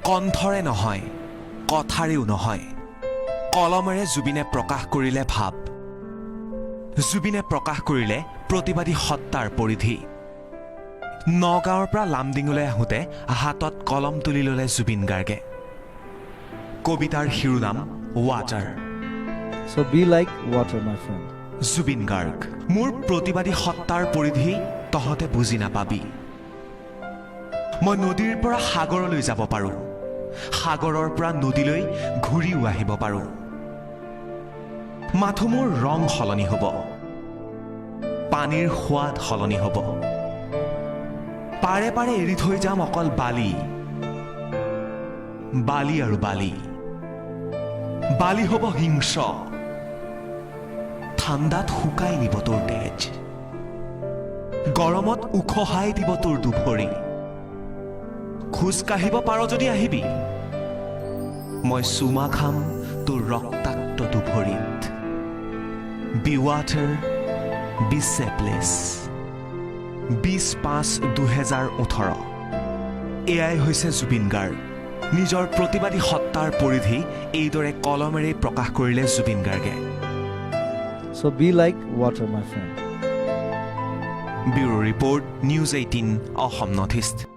কণ্ঠৰে নহয়, কথাৰেও নহয়, কলমেৰে জুবিনে প্ৰকাশ কৰিলে ভাৱ। জুবিনে প্ৰকাশ কৰিলে প্ৰতিবাদী সত্তাৰ পৰিধি। নগাঁৱৰ পৰা লামডিঙলৈ আহোঁতে হাতত কলম তুলি ল'লে জুবিন গাৰ্গে। কবিতাৰ শিৰোনাম water. So be like water, my friend. Zubeen Garg, মোৰ প্ৰতিবাদী সত্তাৰ পৰিধি তহঁতে বুজি নাপাবি। মই নদীৰ পৰা সাগৰলৈ যাব পাৰোঁ, সাগৰৰ পৰা নদীলৈ ঘূৰিও আহিব পাৰোঁ। মাথো মোৰ ৰং সলনি হ'ব, পানীৰ সোৱাদ সলনি হ'ব। পাৰে পাৰে এৰি থৈ যাম অকল বালি, বালি আৰু বালি। বালি হ'ব হিংস্ৰ, ঠাণ্ডাত শুকাই নিব তোৰ তেজ, গৰমত উখহাই দিব তোৰ দুভৰি। খোজ কাঢ়িব পাৰ যদি আহিবি, মই চুমা খাম তোৰ ৰক্তাক্ত দুভৰিত। Be water, be shapeless. 20/5/2018। এয়াই হৈছে জুবিন গাৰ্গ। নিজৰ প্ৰতিবাদী সত্তাৰ পৰিধি এইদৰে কলমেৰে প্ৰকাশ কৰিলে জুবিন গাৰ্গে। So be like water, my friend. Bureau report, news 18 Assam north east.